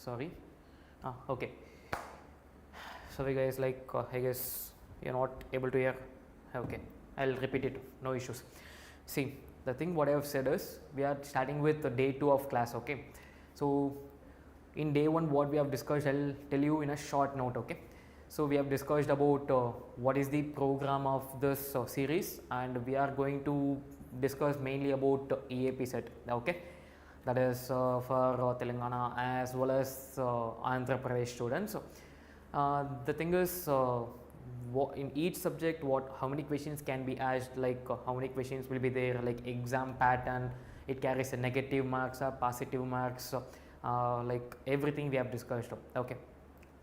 sorry. Okay. Sorry guys, like I guess you're not able to hear. Okay, I'll repeat it, no issues. See, the thing what I have said is we are starting with the day 2 of class. Okay, so in day 1 what we have discussed, I'll tell you in a short note. Okay, so we have discussed about what is the program of this series, and we are going to discuss mainly about EAPCET. Okay, that is for Telangana as well as Andhra Pradesh students. The thing is, in each subject, how many questions can be asked, like how many questions will be there, like exam pattern, it carries a negative marks or positive marks, like everything we have discussed. Okay,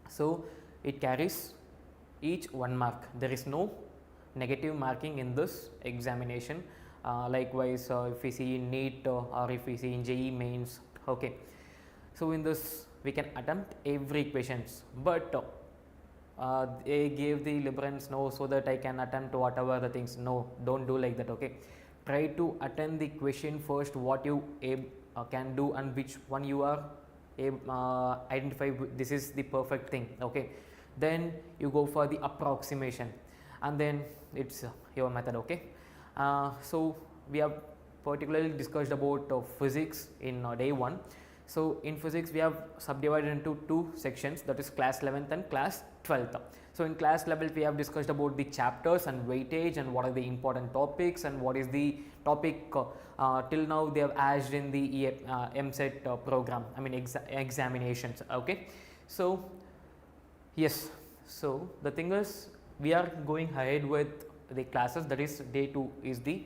so it carries each 1 mark. There is no negative marking in this examination. Likewise, if we see in NEET or if we see in JEE mains. Okay, so in this we can attempt every questions, but they gave the liberals no, so that I can attempt whatever the things. No, don't do like that. Okay, try to attend the question first, what you can do and which one you are identify this is the perfect thing. Okay, then you go for the approximation and then it's your method. Okay, so we have particularly discussed about physics in day 1. So in physics we have subdivided into 2 sections, that is class 11th and class 12th. So in class level we have discussed about the chapters and weightage and what are the important topics and what is the topic till now they have asked in the EAPCET program, I mean examinations. Okay, so yes, so the thing is we are going ahead with the classes, that is day 2 is the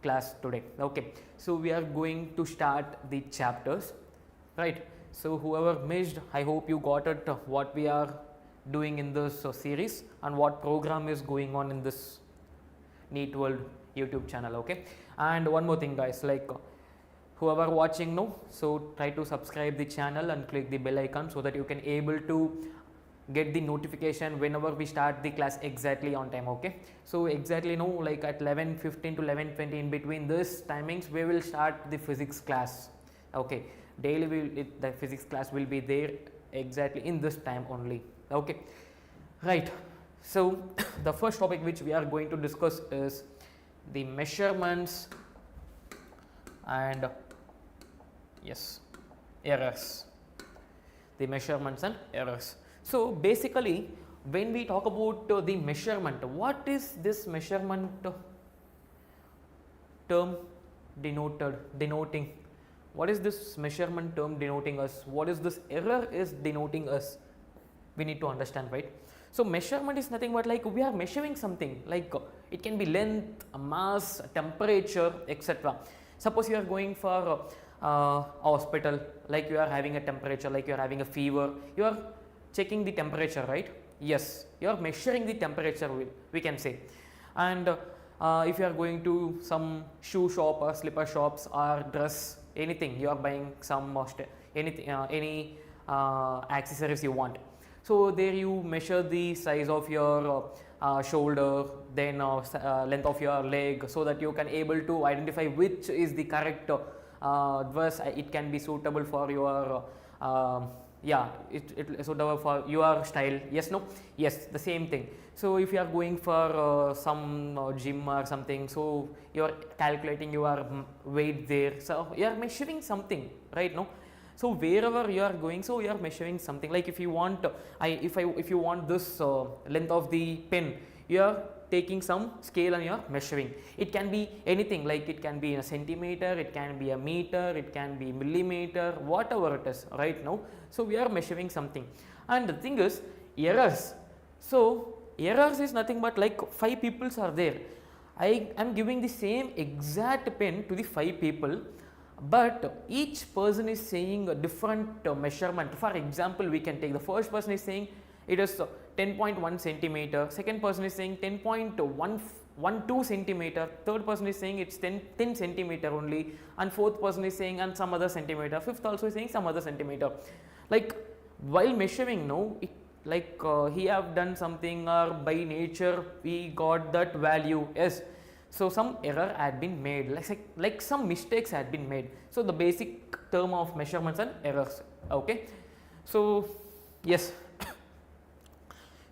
class today. Okay, so we are going to start the chapters, right? So whoever missed, I hope you got it what we are doing in this series and what program is going on in this NEET World YouTube channel. Okay, and one more thing guys, like whoever watching now, so try to subscribe the channel and click the bell icon so that you can able to get the notification whenever we start the class exactly on time. Okay, so exactly now, like at 11:15 to 11:20, in between this timings we will start the physics class. Okay, daily the physics class will be there exactly in this time only. Okay, right. So the first topic which we are going to discuss is the measurements and errors. The measurements and errors. So basically when we talk about the measurement, what is this measurement term denoting? What is this measurement term denoting us? What is this error is denoting us? We need to understand, right? So measurement is nothing but like we are measuring something, like it can be length, mass, temperature, etc. Suppose you are going for a hospital, like you are having a temperature, like you are having a fever, you are checking the temperature, right? Yes, you are measuring the temperature, we can say. And if you are going to some shoe shop or slipper shops or dress, anything, you are buying some anything, any accessories you want. So there you measure the size of your shoulder, then length of your leg, so that you can able to identify which is the correct dress. It can be suitable for your it suitable for your style. Yes, no, yes, the same thing. So if you are going for some gym or something, so you are calculating your weight there, so you are measuring something, right? No, so wherever you are going, so you are measuring something. Like if you want if you want this length of the pen, you are taking some scale and you are measuring. It can be anything, like it can be in a centimeter, it can be a meter, it can be millimeter, whatever it is, right? Now, so we are measuring something. And the thing is errors. So errors is nothing but like 5 people are there. I am giving the same exact pen to the 5 people, but each person is saying a different measurement. For example, we can take the first person is saying it is 10.1 centimeter, second person is saying 10.12 centimeter, third person is saying it's 10 centimeter only, and fourth person is saying and some other centimeter, fifth also is saying some other centimeter. Like while measuring, no, it, like he have done something, or by nature we got that value. Yes, so some error had been made, like some mistakes had been made. So the basic term of measurements and errors. Okay, So yes,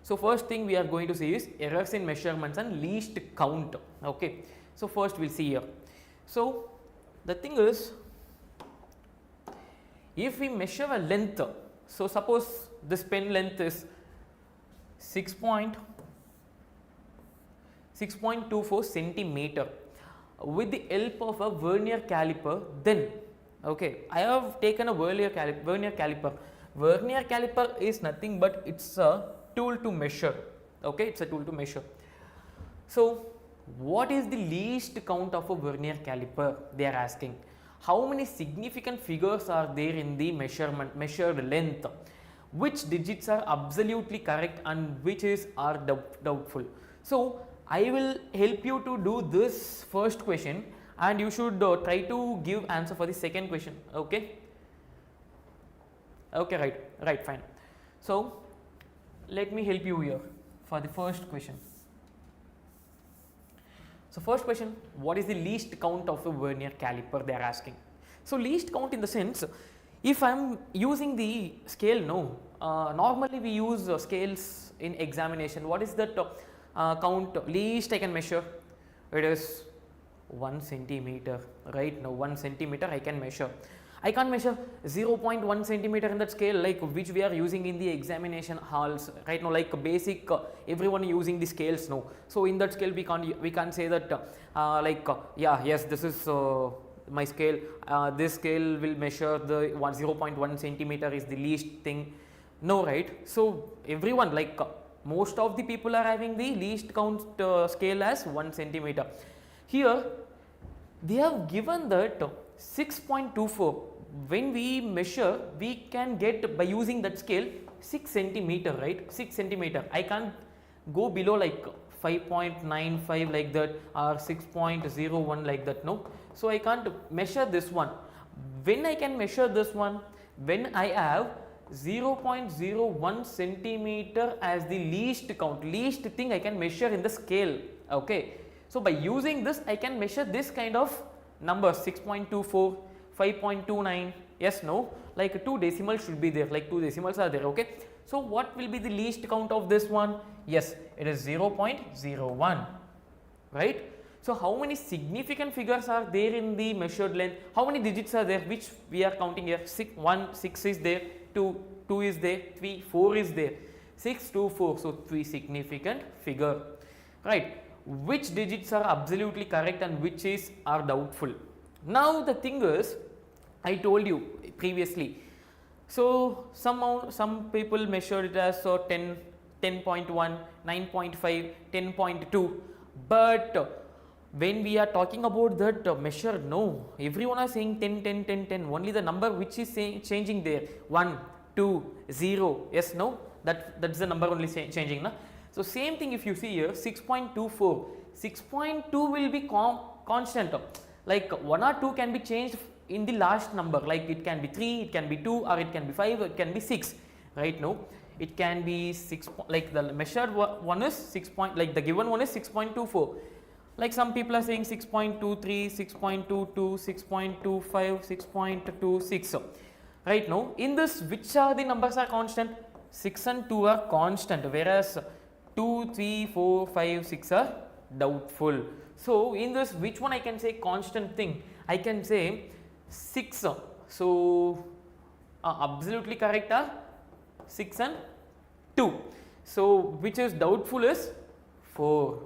so first thing we are going to see is errors in measurements and least count. Okay, so first we'll see here. So the thing is, if we measure a length, so suppose this pen length is 6.24 centimeter with the help of a vernier caliper, then okay, I have taken a vernier caliper. Vernier caliper is nothing but it's a tool to measure. Okay, it's a tool to measure. So what is the least count of a vernier caliper, they are asking. How many significant figures are there in the measured length? Which digits are absolutely correct and which are doubtful? So I will help you to do this first question and you should try to give answer for the second question. Okay, okay, right, fine. So let me help you here for the first question. So first question, what is the least count of a vernier caliper, they are asking. So least count in the sense, if I am using the scale, no, normally we use scales in examination. What is that count least I can measure? It is 1 centimeter, right? Now 1 centimeter I can measure. I can't measure 0.1 centimeter in that scale like which we are using in the examination halls right now, like basic everyone using the scales now. So in that scale we can't say that yes, this is my scale, this scale will measure the 0.1 centimeter is the least thing. No, right? So everyone, like most of the people are having the least count scale as 1 centimeter. Here they have given that 6.24. When we measure, we can get by using that scale 6 centimeter, right? 6 centimeter. I can't go below like 5.95 like that or 6.01 like that, no. So I can't measure this one. When I can measure this one, when I have 0.01 centimeter as the least count, least thing I can measure in the scale. Okay. So by using this, I can measure this kind of number 6.24. 5.29, yes, no, like 2 decimals should be there, like 2 decimals are there. Okay, so what will be the least count of this one? Yes, it is 0.01, right? So how many significant figures are there in the measured length? How many digits are there which we are counting here? 6 is there, 2 is there, 3, 4 is there, 6, 2, 4, so 3 significant figure, right? Which digits are absolutely correct and which are doubtful? Now the thing is, I told you previously, so some people measured it as 10, 10.1, 9.5, 10.2, but when we are talking about that measure, no, everyone are saying 10, 10, 10, 10, only the number which is changing there, 1, 2, 0, yes, no, that's the number only changing, na? So same thing if you see here 6.24, 6.2 will be constant. Like 1 or 2 can be changed in the last number, like it can be 3, it can be 2, or it can be 5, it can be 6, right? No, it can be 6, like the measured one is 6 point, like the given one is 6.24, like some people are saying 6.23, 6.22, 6.25, 6.26, right? No, in this which are the numbers are constant? 6 and 2 are constant, whereas 2, 3, 4, 5, 6 are doubtful. So in this, which one I can say constant thing? I can say 6. So absolutely correct are 6 and 2. So which is doubtful is 4,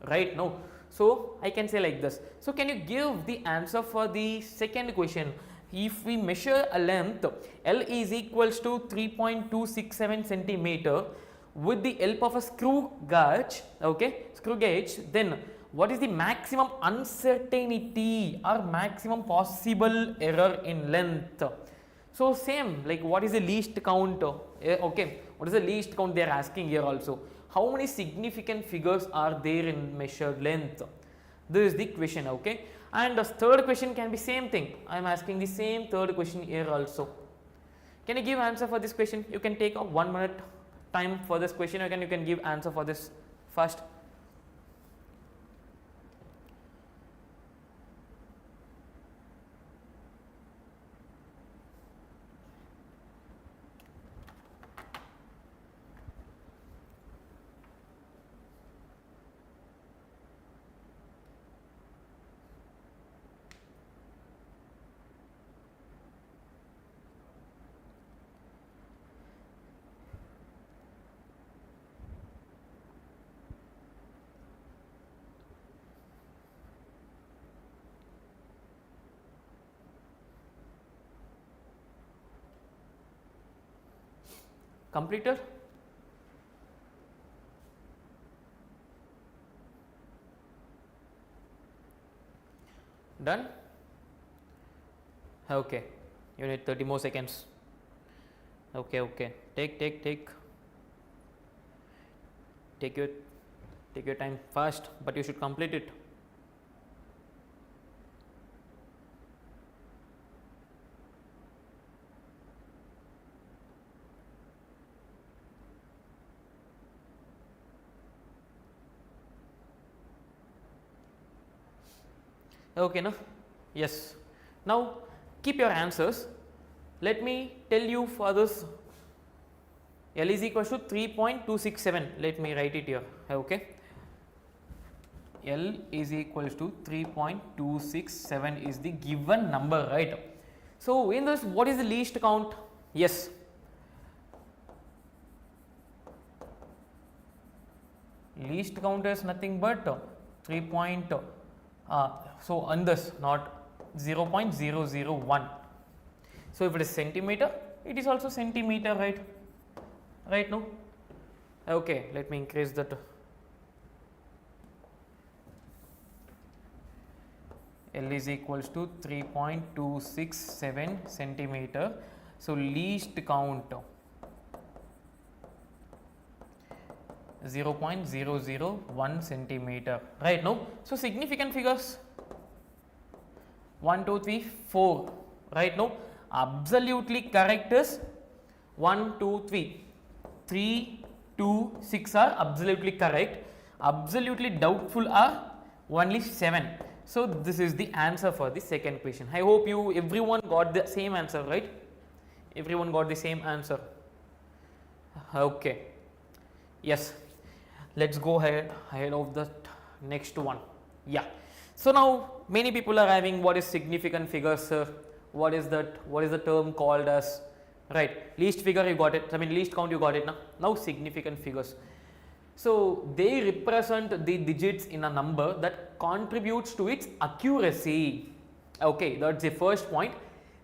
right? No. So I can say like this. So can you give the answer for the second question? If we measure a length, L is equals to 3.267 centimeter with the help of a screw gauge, okay, screw gauge, then what is the maximum uncertainty or maximum possible error in length? So same, like what is the least count? Okay, what is the least count they are asking here also? How many significant figures are there in measured length? This is the question, okay. And the third question can be same thing. I am asking the same third question here also. Can you give answer for this question? You can take a 1 minute time for this question. You can give answer for this first. Completed? Done? Okay, you need 30 more seconds. Okay, okay, take your time fast, but you should complete it. Okay, no? Yes. Now keep your answers. Let me tell you for this. L is equals to 3.267. Let me write it here. Okay. L is equals to 3.267 is the given number, right? So in this, what is the least count? Yes. Least count is nothing but 3. So on this, not 0.001. So if it is centimeter, it is also centimeter, right? Right, no? Okay, let me increase that. L is equals to 3.267 centimeter. So least count 0.001 centimeter, right? No? So significant figures 1, 2, 3, 4, right? No? Absolutely correct is 1, 2, 3. 3, 2, 6 are absolutely correct. Absolutely doubtful are only 7. So this is the answer for the second question. I hope everyone got the same answer, right? Everyone got the same answer. Okay. Yes. Let's go ahead of the next one. Yeah. So now many people are having what is significant figures, sir? What is that? What is the term called as? Right, least figure you got it, I mean least count you got it now. Now significant figures. So they represent the digits in a number that contributes to its accuracy. Okay, that's the first point.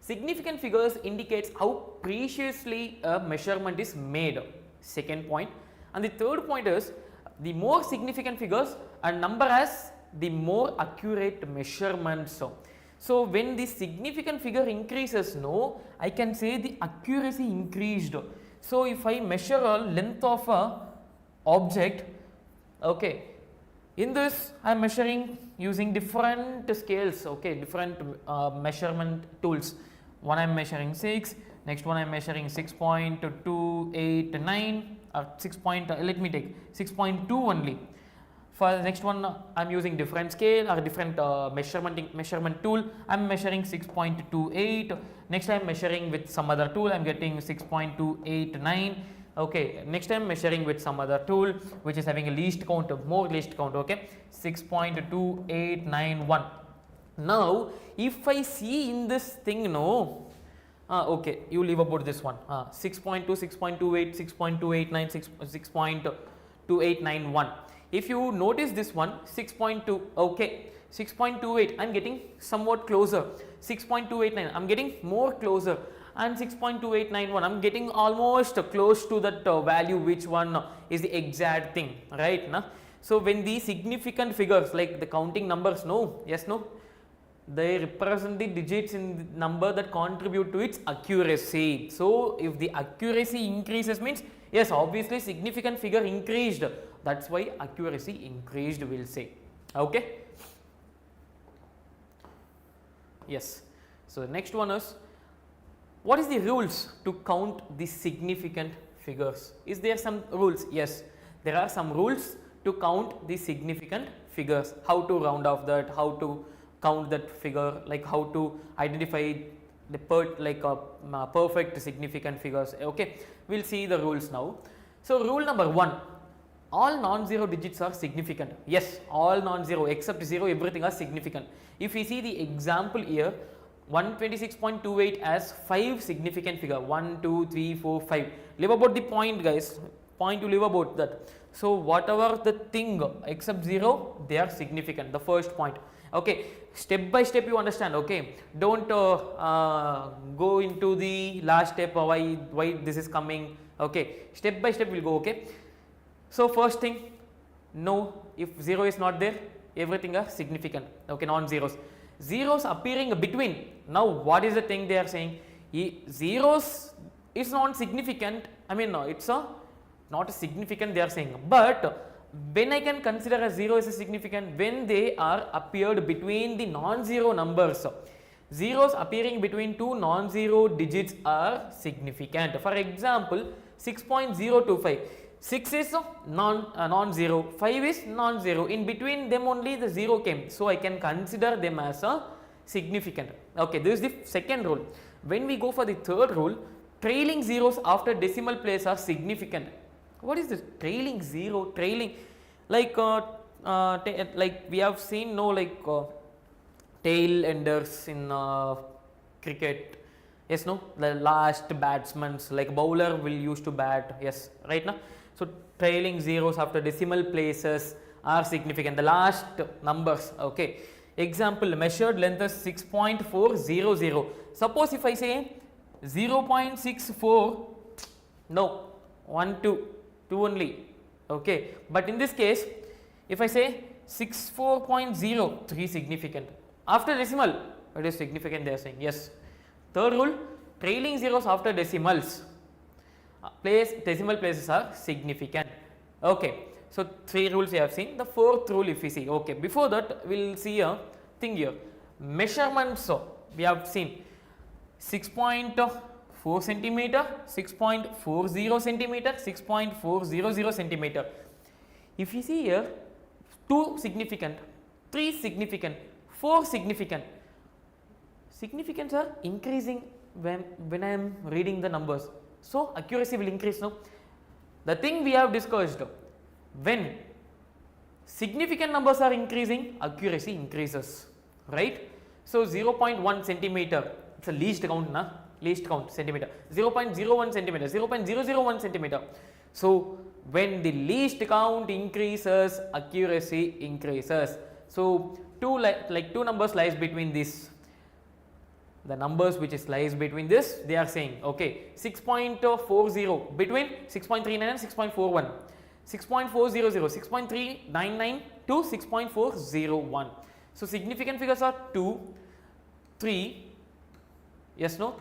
Significant figures indicates how preciously a measurement is made. Second point. And the third point is the more significant figures a number has, the more accurate measurements. So when the significant figure increases, no, I can say the accuracy increased. So if I measure a length of a object, okay, in this I am measuring using different scales, okay, different measurement tools. One I am measuring 6, next one I am measuring 6.289 or 6. Let me take 6.2 only. For the next one, I am using different scale or different measurement tool. I am measuring 6.28. Next, I am measuring with some other tool. I am getting 6.289. Okay. Next, I am measuring with some other tool which is having a least count, more least count. Okay, 6.2891. Now, if I see in this thing, no. Okay, you leave about this one. 6.2, 6.28, 6.289, 6.2891. If you notice this one 6.2, okay, 6.28 I am getting somewhat closer, 6.289 I am getting more closer, and 6.2891 I am getting almost close to that value, which one is the exact thing, right? Na? So when these significant figures like the counting numbers, no, yes, no, they represent the digits in the number that contribute to its accuracy. So if the accuracy increases means yes, obviously significant figure increased, that's why accuracy increased, we will say. Okay. Yes. So the next one is, what is the rules to count the significant figures? Is there some rules? Yes, there are some rules to count the significant figures. How to round off that, how to count that figure, like how to identify the perfect significant figures. Okay, we will see the rules now. So rule number 1, all non-zero digits are significant. Yes, all non-zero except 0, everything are significant. If we see the example here, 126.28 as 5 significant figure, 1, 2, 3, 4, 5. Leave about the point, guys, point to leave about that. So whatever the thing except 0, they are significant, the first point. Okay, step by step you understand. Okay, don't go into the last step, why this is coming, Okay, step by step we'll go. Okay, so first thing, no, if 0 is not there, everything are significant. Okay, non-zeros. Zeros appearing between. Now what is the thing they are saying? Zeros is not significant. I mean, no, it's a not significant they are saying. But when I can consider a 0 as a significant, when they are appeared between the non-zero numbers. Zeros appearing between two non-zero digits are significant. For example, 6.025. 6 is non-zero, 5 is non-zero, in between them only the 0 came, so I can consider them as a significant. Okay, this is the second rule. When we go for the third rule, trailing zeros after decimal place are significant. What is this trailing zero? Trailing, like we have seen, no, like tail enders in cricket. Yes, no, the last batsman, like bowler will used to bat. Yes, right now. So trailing zeros after decimal places are significant, the last numbers. Okay, example, measured length is 6.400. Suppose if I say 0.64, no, 1 2 only. Okay, but in this case if I say 64.0, 3 significant. After decimal it is significant, they are saying. Yes. Third rule, trailing zeros after decimals, decimal places are significant. Okay, so 3 rules you have seen. The fourth rule if we see, okay, before that we will see a thing here, measurements. So we have seen 6.4 centimeter, 6.40 centimeter, 6.400 centimeter. If you see here, 2 significant, 3 significant, 4 significant. Significance are increasing when I am reading the numbers, so accuracy will increase. No, the thing we have discussed, when significant numbers are increasing, accuracy increases, right? So 0.1 centimeter, it's a least count, na? Least count centimeter. 0.01 centimeter, 0.001 centimeter. So when the least count increases, accuracy increases. So two numbers lies between this. The numbers which is lies between this, they are saying, okay, 6.40 between 6.39 and 6.41, 6.400, 6.399 to 6.401. So significant figures are 2, 3, yes, no,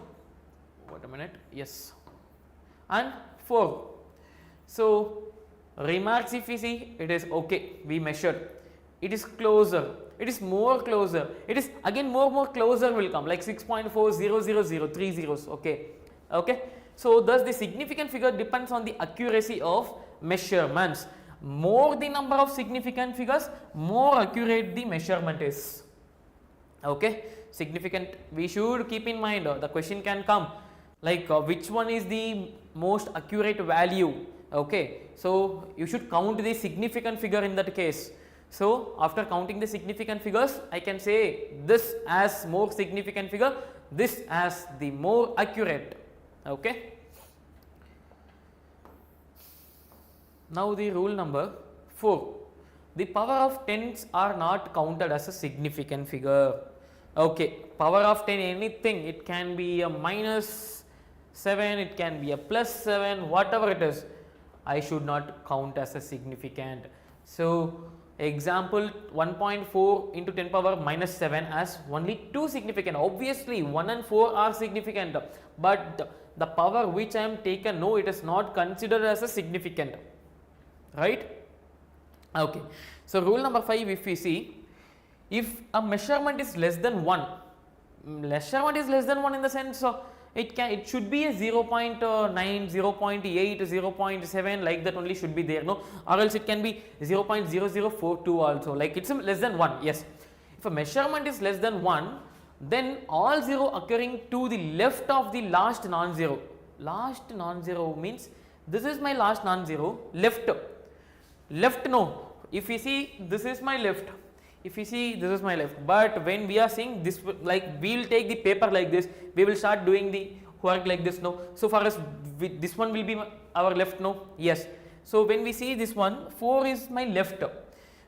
what a minute, yes, and 4. So remarks if we see, it is okay, we measured, it is closer, it is more closer, it is again more closer will come, like 6.4000, 3 zeros. Okay, okay. So thus the significant figure depends on the accuracy of measurements. More the number of significant figures, more accurate the measurement is. Okay, significant, we should keep in mind, the question can come like which one is the most accurate value. Okay, so you should count the significant figure in that case. So after counting the significant figures, I can say this as more significant figure, this as the more accurate. Okay. Now the rule number 4, the power of tens are not counted as a significant figure. Okay, power of 10, anything, it can be a -7, it can be a +7, whatever it is, I should not count as a significant. So example, 1.4 into 10 power -7 as only 2 significant. Obviously 1 and 4 are significant, but the power which I am taken, no, it is not considered as a significant, right? Okay, so rule number 5, if we see, if a measurement is less than 1, measurement is less than 1 in the sense it should be a 0.9, 0.8, 0.7, like that only should be there, no, or else it can be 0.0042 also, like it's less than 1. Yes, if a measurement is less than 1, then all 0 occurring to the left of the last non-zero. Last non-zero means this is my last non-zero, left, no, if you see this is my left, if you see this is my left, but when we are seeing this, like we will take the paper like this, we will start doing the work like this, no, so for us this one will be our left, no, yes. So when we see this one, 4 is my left,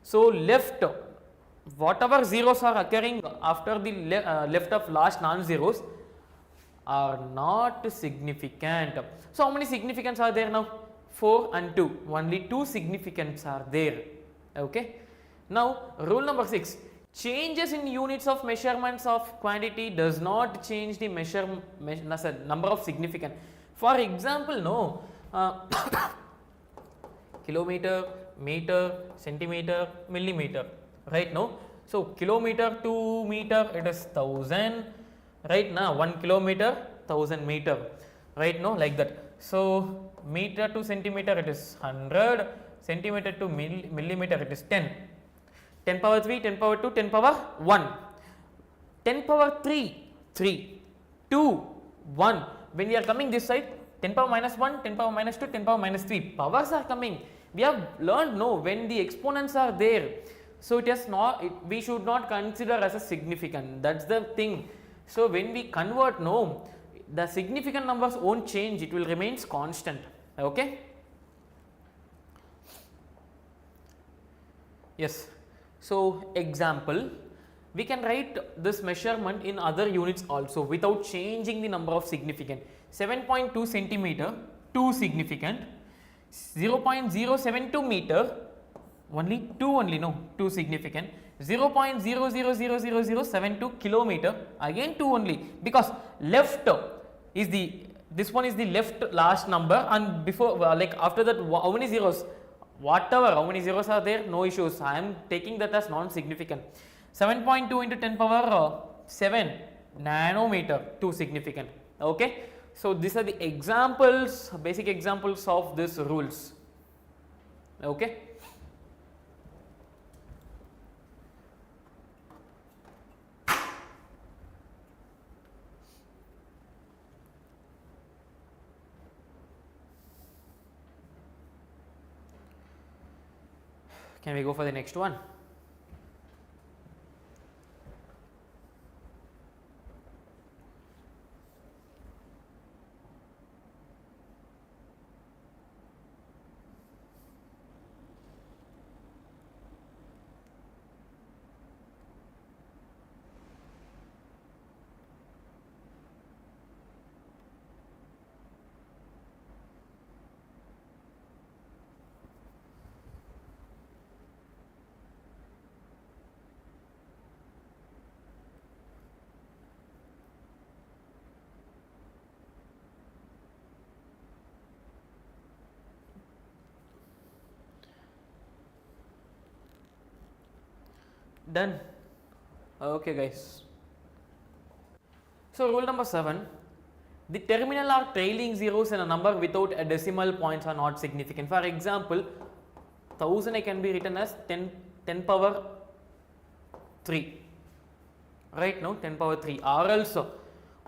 so left, whatever zeros are occurring after the left of last non-zeros, are not significant. So how many significants are there now? 4 and 2. Only 2 significants are there. Okay. Now rule number 6. Changes in units of measurements of quantity does not change the number of significant. For example, no kilometer, meter, centimeter, millimeter, right? No. So kilometer to meter it is 1000, right? Now 1 kilometer 1000 meter, right? No, like that. So meter to centimeter it is 100, centimeter to millimeter it is 10. 10 power 3, 10 power 2, 10 power 1. 10 power 3, 3, 2, 1. When we are coming this side, 10 power minus 1, 10 power minus 2, 10 power minus 3. Powers are coming. We have learned, no, when the exponents are there. So it is not, we should not consider as a significant. That's the thing. So when we convert, no, the significant numbers won't change. It will remain constant. Okay. Yes. So example, we can write this measurement in other units also without changing the number of significant. 7.2 centimeter, 2 significant. 0.072 meter, only 2 significant. 0.000072 kilometer, again 2 only, because left is this one is the left last number, and before like after that how many zeros? Whatever, how many zeros are there, no issues. I am taking that as non-significant. 7.2 into 10 power 7 nanometer, 2 significant. Okay. So these are the examples, basic examples of these rules. Okay. Can we go for the next one? Done. Okay guys. So rule number 7, the terminal or trailing zeros in a number without a decimal points are not significant. For example, 1000 can be written as 10 power 3, right? No, 10 power 3, or else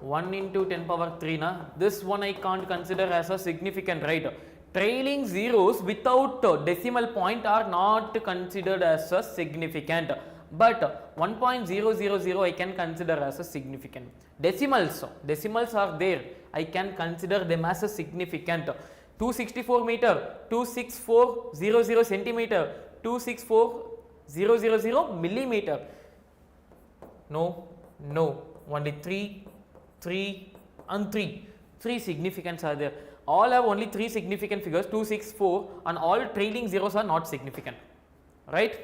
1 into 10 power 3 na, this one I can't consider as a significant, right? Trailing zeros without decimal point are not considered as a significant, but 1.000 I can consider as a significant. Decimals are there, I can consider them as a significant. 264 meter, 26400 centimeter, 264,000 millimeter. No, only 3 and 3 significants are there. All have only 3 significant figures, 264, and all trailing zeros are not significant, right?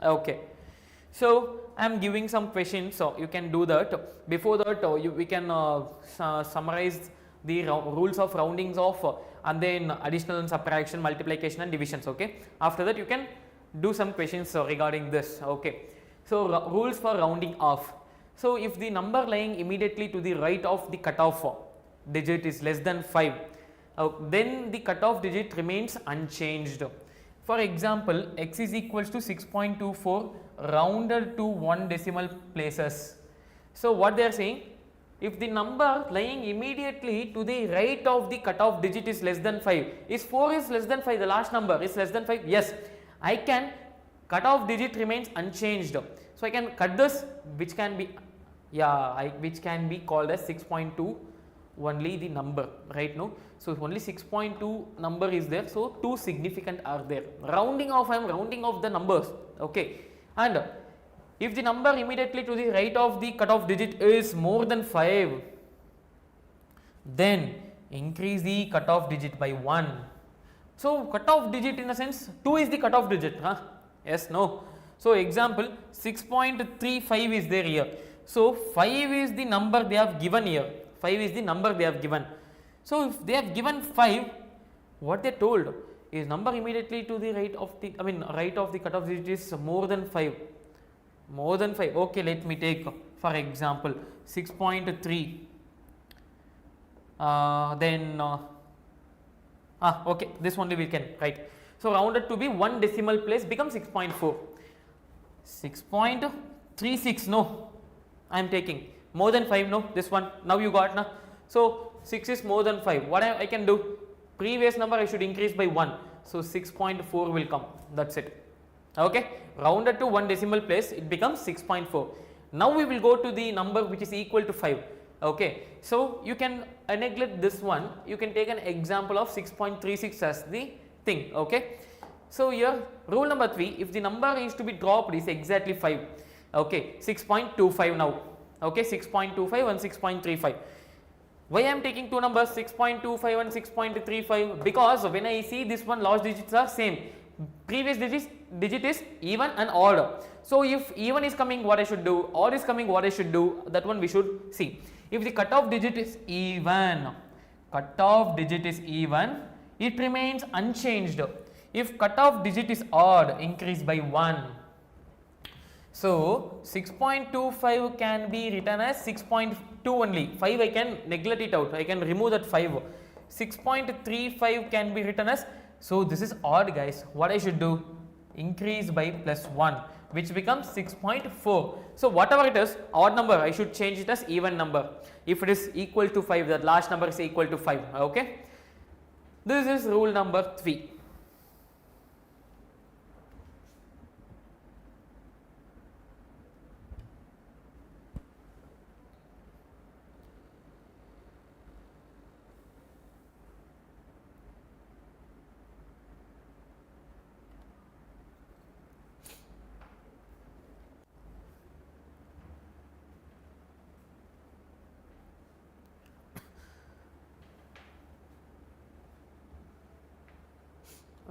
Okay. So I am giving some questions, so you can do that. Before that, we can summarize the rules of roundings off, and then additional and subtraction, multiplication and divisions. Okay. After that, you can do some questions regarding this. Okay. So rules for rounding off. So if the number lying immediately to the right of the cutoff digit is less than 5, then the cutoff digit remains unchanged. For example, x is equals to 6.24 rounded to 1 decimal places. So what they are saying, if the number lying immediately to the right of the cutoff digit is less than 5, is 4 is less than 5, the last number is less than 5, yes, I can, cutoff digit remains unchanged. So I can cut this, which can be, which can be called as 6.2, only the number, right? No, so only 6.2 number is there, so 2 significant are there. Rounding off, I am rounding off the numbers. Okay. And if the number immediately to the right of the cutoff digit is more than 5, then increase the cutoff digit by 1. So cutoff digit in a sense 2 is the cutoff digit, huh? Yes, no. So example 6.35 is there here. So 5 is the number they have given here. 5 is the number they have given. So if they have given 5, what they told is number immediately to the right of the right of the cutoff digit is more than 5. More than 5. Okay, let me take for example 6.3. Okay, this only we can write. So rounded to be one decimal place becomes 6.4. 6.36, no, I am taking more than 5, no, this one, now you got, na. So 6 is more than 5, what I can do, previous number I should increase by 1, so 6.4 will come, that's it. Okay, rounded to one decimal place it becomes 6.4. Now we will go to the number which is equal to 5. Okay, so you can neglect this one, you can take an example of 6.36 as the thing. Okay, so here rule number 3, if the number is to be dropped is exactly 5. Okay, 6.25 now. Okay, 6.25 and 6.35. Why I am taking two numbers 6.25 and 6.35? Because when I see this one last digits are same, previous digit is even and odd. So if even is coming, what I should do, odd is coming, what I should do, that one we should see. If the cutoff digit is even, it remains unchanged. If cutoff digit is odd, increase by 1. So 6.25 can be written as 6.2 only. 5 I can neglect it out, I can remove that 5. 6.35 can be written as, so this is odd guys, what I should do, increase by plus 1, which becomes 6.4. So whatever it is, odd number, I should change it as even number. If it is equal to 5, that last number is equal to 5. Okay, this is rule number 3.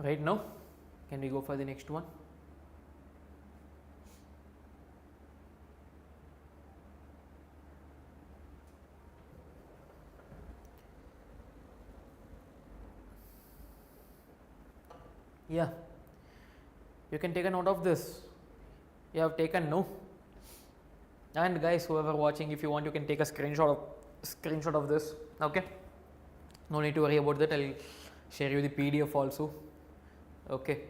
Right now, can we go for the next one? Yeah, you can take a note of this. You have taken, no? And guys, whoever watching, if you want, you can take a screenshot of this. Okay, no need to worry about that. I'll share you the PDF also. Okay.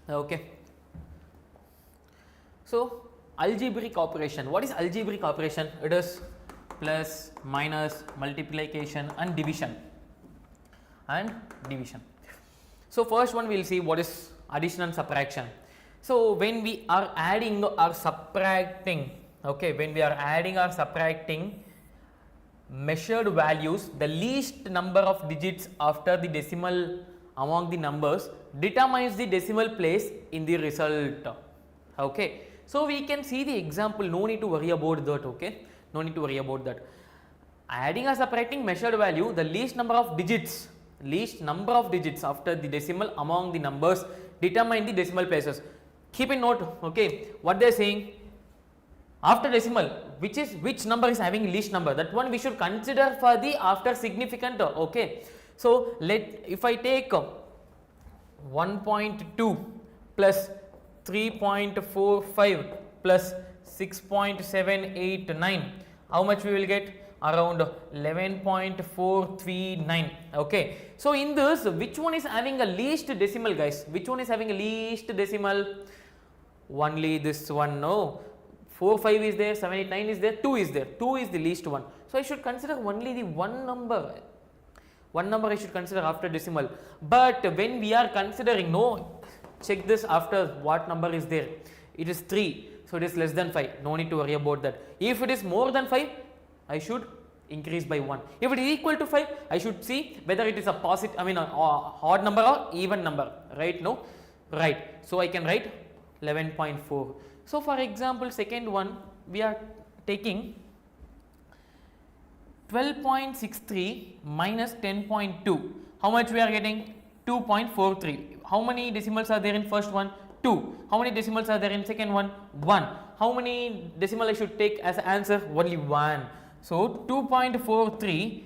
Okay. So algebraic operation. What is algebraic operation? It is plus, minus, multiplication and division. So first one we will see what is addition and subtraction. So when we are adding or subtracting, okay, when we are adding or subtracting measured values, the least number of digits after the decimal among the numbers determines the decimal place in the result. Okay, so we can see the example, no need to worry about that. Okay, no need to worry about that. Adding or subtracting measured value, the least number of digits after the decimal among the numbers determine the decimal places. Keep in note, okay, what they are saying, after decimal, which number is having least number, that one we should consider for the after significant. Okay, so if I take 1.2 plus 3.45 plus 6.789, how much we will get? Around 11.439. Okay, so in this, which one is having a least decimal, guys? Which one is having a least decimal? Only this one, no. 4, 5 is there, 7, 8, 9 is there, 2 is there, 2 is the least one. So, I should consider only the one number I should consider after decimal. But when we are considering, no, check this after what number is there, it is 3, so it is less than 5, no need to worry about that. If it is more than 5, I should increase by 1. If it is equal to 5, I should see whether it is a positive, I mean a odd number or even number, right? No, right. So, I can write 11.4. So, for example, second one we are taking 12.63 minus 10.2. How much we are getting? 2.43. How many decimals are there in first one? 2. How many decimals are there in second one? 1. How many decimal I should take as answer? Only 1. So, 2.43,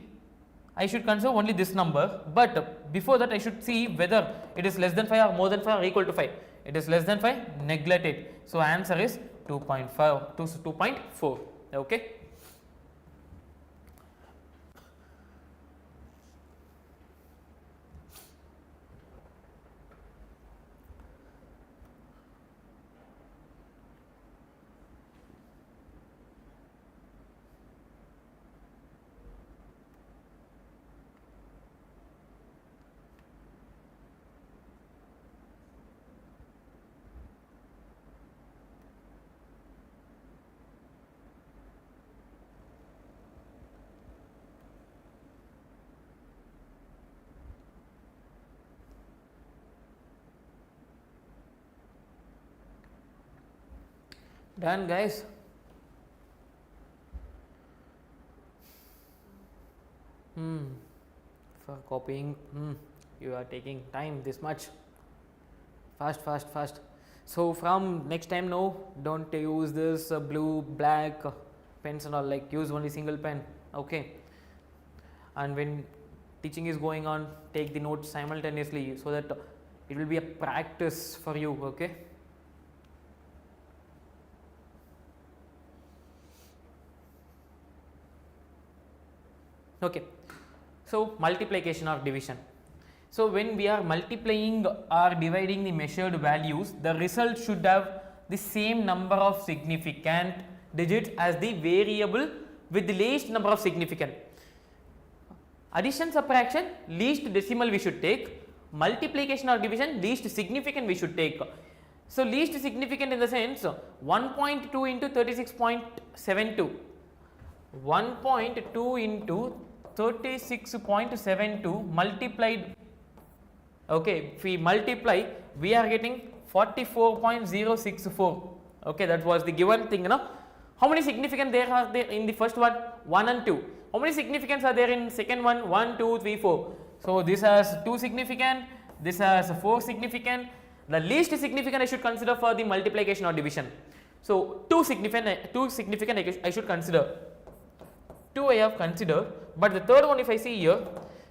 I should consider only this number, but before that I should see whether it is less than 5 or more than 5 or equal to 5. It is less than 5, neglect it. So, answer is 2.5 to 2.4. Okay. Done, guys. For copying, you are taking time this much. Fast. So, from next time, no, don't use this blue, black pens and all, like use only single pen. Okay. And when teaching is going on, take the notes simultaneously so that it will be a practice for you. Okay. Okay. So, multiplication or division. So, when we are multiplying or dividing the measured values, the result should have the same number of significant digits as the variable with the least number of significant. Addition, subtraction, least decimal we should take. Multiplication or division, least significant we should take. So, least significant in the sense 1.2 into 36.72. 1.2 into 36.72 multiplied, okay, if we multiply, we are getting 44.064. okay, that was the given thing, no? How many significant there are there in the first one? 1 and 2. How many significants are there in second one? 1, 2, 3, 4. So, this has 2 significant, this has 4 significant. The least significant I should consider for the multiplication or division. So, 2 significant I should consider. 2 I have considered, but the third one if I see here,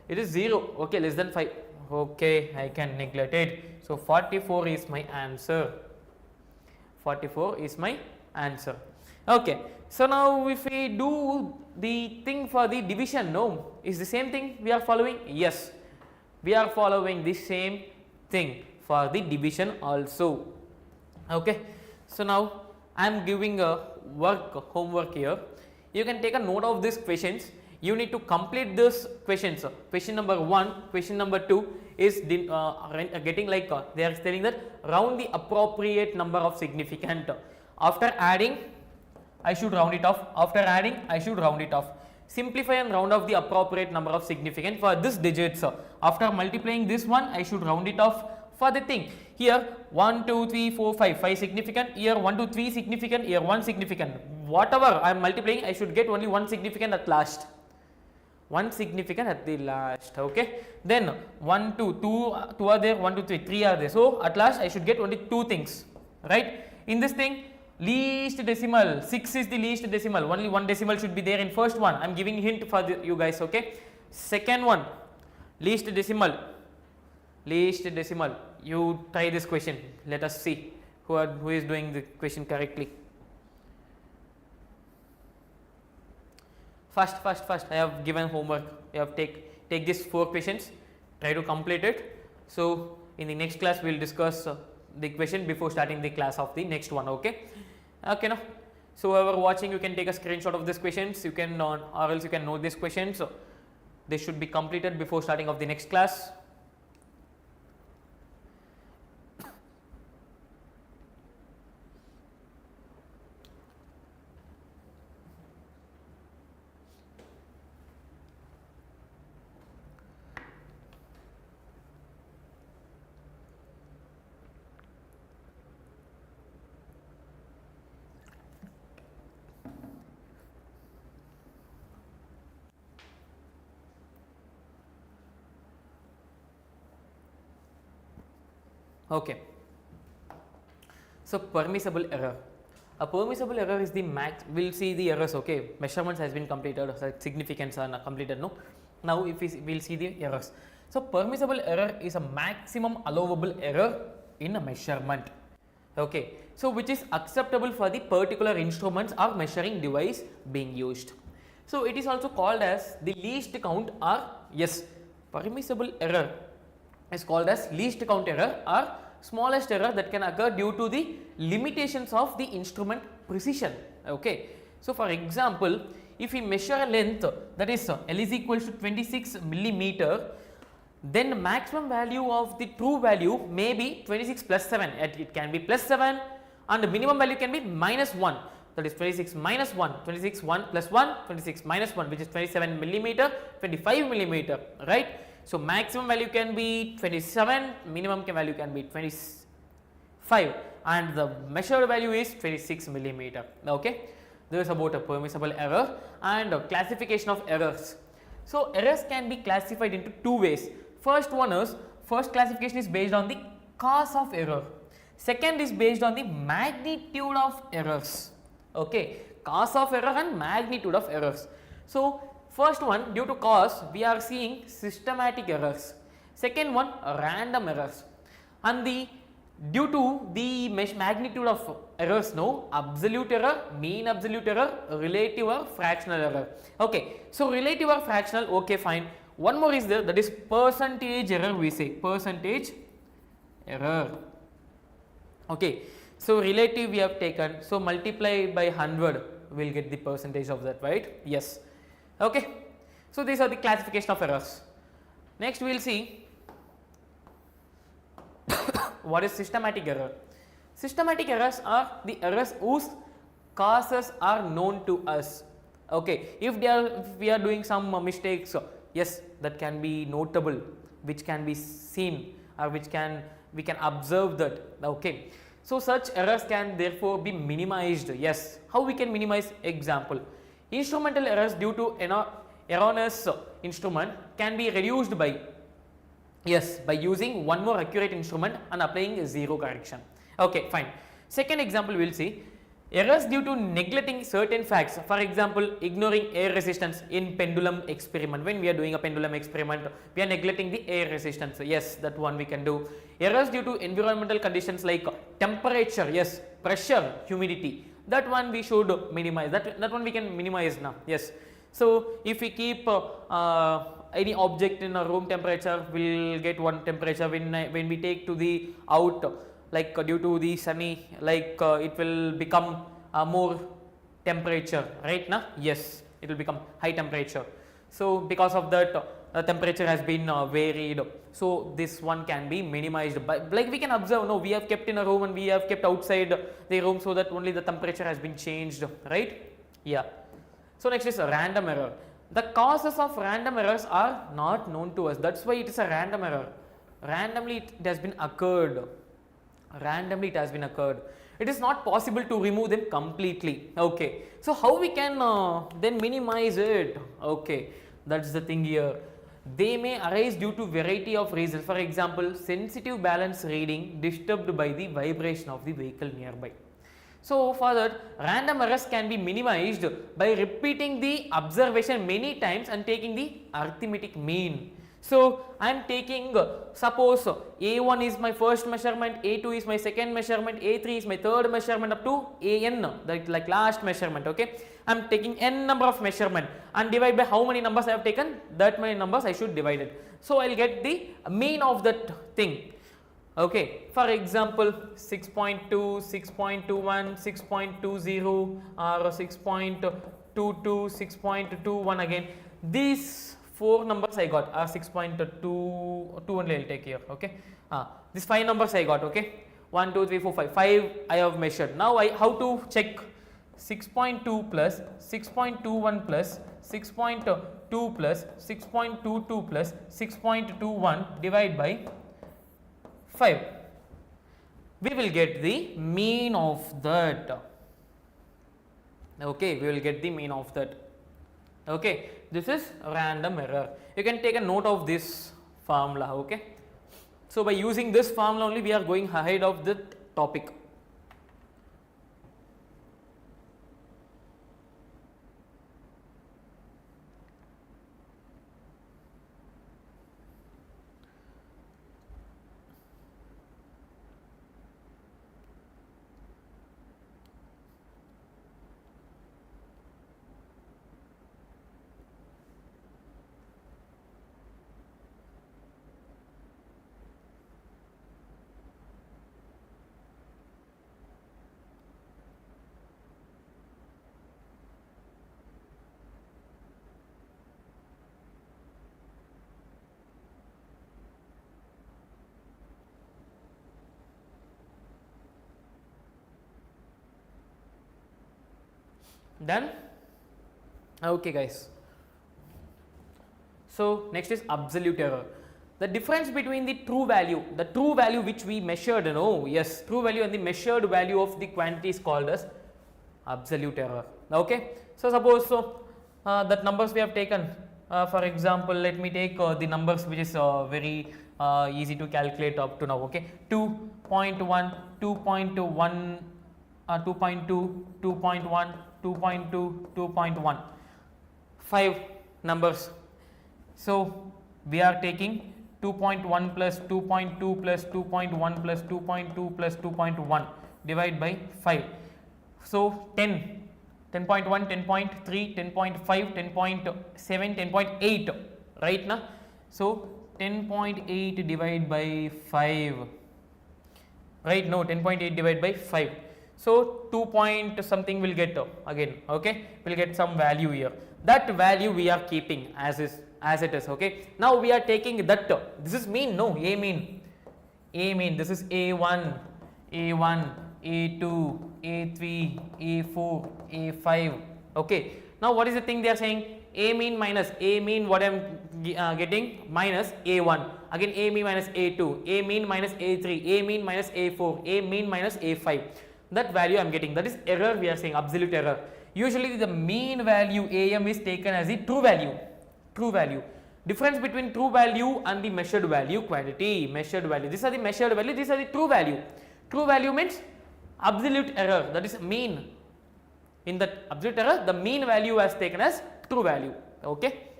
it is 0, okay, less than 5, okay, I can neglect it. So, 44 is my answer, 44 is my answer. Okay. So, now if we do the thing for the division, no, is the same thing we are following? Yes, we are following the same thing for the division also. Okay. So, now I am giving a homework here. You can take a note of these questions. You need to complete this questions. Question number 1, question number 2 is getting like they are telling that round the appropriate number of significant. After adding, I should round it off. After adding, I should round it off. Simplify and round off the appropriate number of significant for this digits. After multiplying this one, I should round it off for the thing. Here 1, 2, 3, 4, 5 significant, here 1, 2, 3 significant, here 1 significant. Whatever I am multiplying, I should get only 1 significant at last. 1 significant at the last. Okay. Then 1, 2, 2 are there, 1, 2, 3, 3 are there. So, at last I should get only 2 things. Right. In this thing, least decimal, 6 is the least decimal. Only 1 decimal should be there in first one. I am giving hint for you guys. Okay. Second one, least decimal. You try this question. Let us see who is doing the question correctly. Fast. I have given homework. You have take these 4 questions. Try to complete it. So, in the next class we will discuss the question before starting the class of the next one. Okay. Okay. Now, So whoever watching, you can take a screenshot of these questions, you can or else you can note these questions. So they should be completed before starting of the next class. Okay. So permissible error. A permissible error is the max. We'll see the errors. Okay, measurements has been completed. Significance are completed. No. Now if we'll see the errors. So permissible error is a maximum allowable error in a measurement. Okay. So which is acceptable for the particular instruments or measuring device being used. So it is also called as the least count, or yes, permissible error is called as least count error or smallest error that can occur due to the limitations of the instrument precision. Okay. So for example, if we measure a length, that is L is equals to 26 millimeter, then the maximum value of the true value may be 26 plus 7. It can be plus 7 and the minimum value can be minus 1. That is 26 minus 1, 26 1 plus 1, 26 minus 1, which is 27 millimeter, 25 millimeter, right. So maximum value can be 27, minimum value can be 25, and the measured value is 26 millimeter. Okay, this is about a permissible error and a classification of errors. So errors can be classified into two ways. First classification is based on the cause of error. Second is based on the magnitude of errors. Okay, cause of error and magnitude of errors. So first one, due to cause, we are seeing systematic errors. Second one, random errors. And due to the magnitude of errors, no, absolute error, mean absolute error, relative or fractional error. Okay, so relative or fractional, okay, fine. One more is there, that is percentage error, we say percentage error. Okay, so relative we have taken, so multiply by 100, we will get the percentage of that, right? Yes. Okay, so these are the classification of errors. Next we will see what is systematic error. Systematic errors are the errors whose causes are known to us. Okay, if we are doing some mistakes, yes, that can be notable, which can be seen, or we can observe that. Okay, so such errors can therefore be minimized. Yes, how we can minimize? Example, instrumental errors due to erroneous instrument can be reduced by, yes, by using one more accurate instrument and applying zero correction. Okay, fine. Second example we will see errors due to neglecting certain facts. For example, ignoring air resistance in pendulum experiment. When we are doing a pendulum experiment, we are neglecting the air resistance. Yes, that one we can do. Errors due to environmental conditions like temperature, yes, pressure, humidity. That one we should minimize. That one we can minimize now. Yes. So if we keep any object in a room temperature, we'll get one temperature. When we take to the out, like due to the sunny, like it will become more temperature, right? Na? Yes, it will become high temperature. So because of that, the temperature has been varied. So this one can be minimized. But like we can observe, no, we have kept in a room and we have kept outside the room, so that only the temperature has been changed, right? Yeah. So next is a random error. The causes of random errors are not known to us. That's why it is a random error. Randomly it has been occurred. Randomly it has been occurred. It is not possible to remove them completely. Okay. So how we can then minimize it? Okay. That's the thing here. They may arise due to variety of reasons. For example, sensitive balance reading disturbed by the vibration of the vehicle nearby. So for that, random errors can be minimized by repeating the observation many times and taking the arithmetic mean. So I am taking, suppose A1 is my first measurement, A2 is my second measurement, A3 is my third measurement up to AN, like last measurement. Okay, I am taking n number of measurement and divide by how many numbers I have taken, that many numbers I should divide it. So I will get the mean of that thing. Okay, for example 6.2, 6.21, 6.20 or 6.22, 6.21 again. These 4 numbers I got are 6.2 only I will take here. Okay, these 5 numbers I got. Okay, 1, 2, 3, 4, 5. 5 I have measured. Now I how to check 6.2 plus 6.21 plus 6.2 plus 6.22 plus 6.21 divide by 5. We will get the mean of that. Okay, we will get the mean of that. Okay, this is random error. You can take a note of this formula. Okay, so by using this formula only we are going ahead of the topic. Done? Okay guys. So next is absolute error. The difference between the true value which we measured, yes, true value and the measured value of the quantity is called as absolute error. Okay. So suppose that numbers we have taken, for example, let me take the numbers which is very easy to calculate up to now. Okay, 2.1, 2.1, 2.2, 2.1, 2.2, 2.1, 5 numbers. So we are taking 2.1 plus 2.2 plus 2.1 plus 2.2 plus 2.1 divide by 5. So 10, 10.1, 10.3, 10.5, 10.7, 10.8, right now. So 10.8 divided by 5, right? No, 10.8 divided by 5. So 2 point something will get again. Okay, we'll get some value here. That value we are keeping as it is. Okay, now we are taking that, this is mean, no, a mean, this is a1, a1, a2, a3, a4, a5. Okay, now what is the thing they are saying? A mean minus a mean, what I am getting, minus a1, again a mean minus a2, a mean minus a3, a mean minus a4, a mean minus a5. That value I am getting, that is error we are saying, absolute error. Usually the mean value am is taken as the true value. Difference between true value and the measured value quantity. Measured value, these are the measured value, these are the true value. True value means absolute error, that is mean. In that absolute error, the mean value was taken as true value. Okay.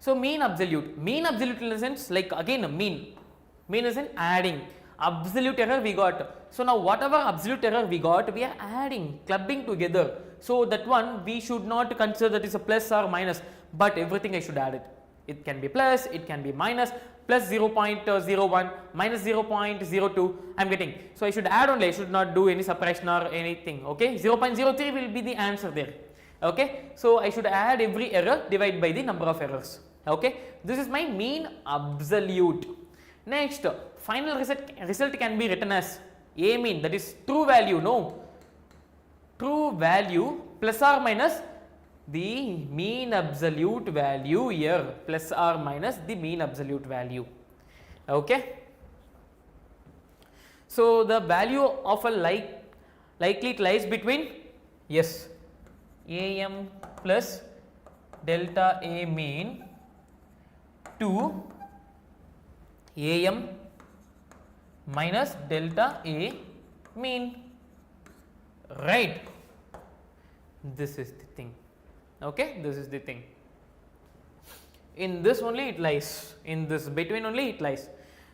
So mean absolute in the sense, like again mean is in adding. Absolute error we got. So now whatever absolute error we got, we are adding, clubbing together. So that one we should not consider that is a plus or minus, but everything I should add it. It can be plus, it can be minus, plus 0.01, minus 0.02 I am getting. So I should add only, I should not do any subtraction or anything. Okay, 0.03 will be the answer there. Okay, so I should add every error, divide by the number of errors. Okay, this is my mean absolute. Next, final result can be written as a mean, that is true value, no, true value plus or minus the mean absolute value here, plus or minus the mean absolute value. Okay. So the value of a likely it lies between, yes, am plus delta a mean to am minus delta a mean, right? This is the thing. Okay, this is the thing. In this only it lies, in this between only it lies.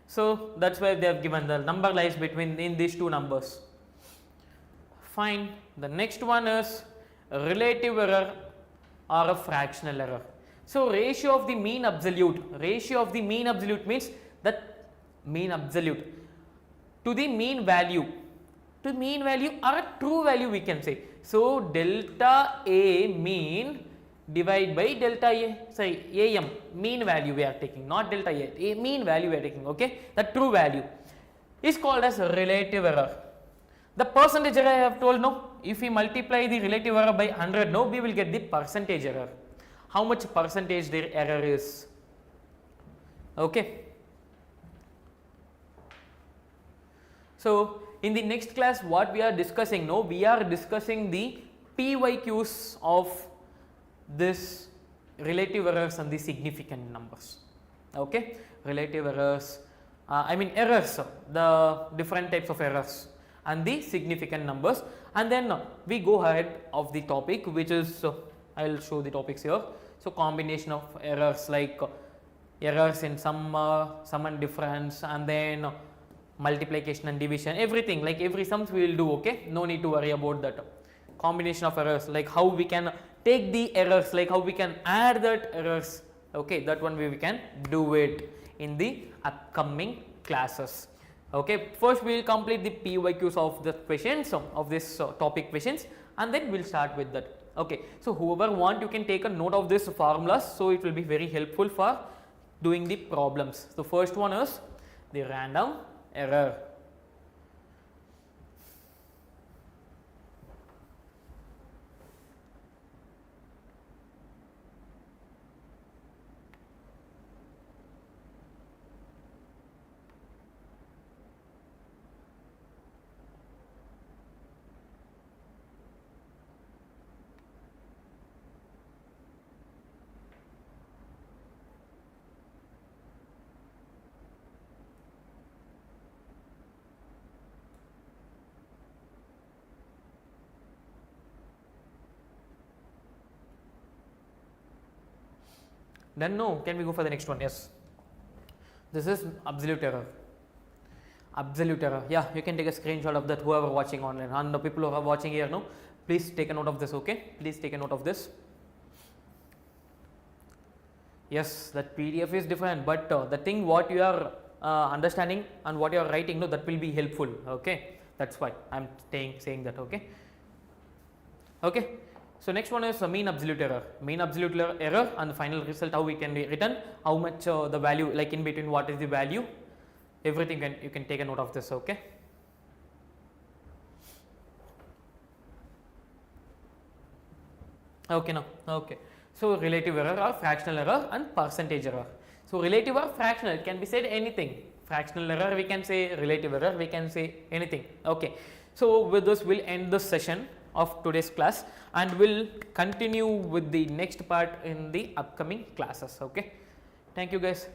So that's why they have given the number lies between in these two numbers. Fine. The next one is relative error or a fractional error. So ratio of the mean absolute means that mean absolute, to the mean value, to mean value or a true value we can say. So delta A mean divide by delta AM, mean value we are taking, not delta A, mean value we are taking, okay. The true value is called as relative error. The percentage error I have told, no, if we multiply the relative error by 100, no, we will get the percentage error. How much percentage the error is, okay. So in the next class what we are discussing, no, we are discussing the PYQs of this relative errors and the significant numbers, okay. Relative errors, I mean errors, the different types of errors and the significant numbers, and then we go ahead of the topic, which is I will show the topics here. So combination of errors like errors in sum and difference, and then multiplication and division, everything, like every sums we will do, okay. No need to worry about that. Combination of errors, like how we can take the errors, like how we can add that errors, okay, that one we can do it in the upcoming classes, okay. First we will complete the PYQs of the questions of this topic questions, and then we will start with that, okay. So whoever want, you can take a note of this formulas, so it will be very helpful for doing the problems. So first one is the random error. Then no, can we go for the next one? Yes, this is absolute error. Absolute error, yeah, you can take a screenshot of that, whoever watching online, and the people who are watching here, no, please take a note of this, okay. Please take a note of this. Yes, that PDF is different, but the thing what you are understanding and what you are writing, no, that will be helpful, okay. That's why I am saying that, okay. Okay. So next one is mean absolute error. Mean absolute error and the final result, how we can be written, how much the value, like in between what is the value, everything you can take a note of this, okay. Okay, now, okay. So relative error or fractional error and percentage error. So relative or fractional, it can be said anything. Fractional error we can say, relative error we can say, anything, okay. So with this we'll end this session of today's class, and we'll continue with the next part in the upcoming classes, okay. Thank you guys.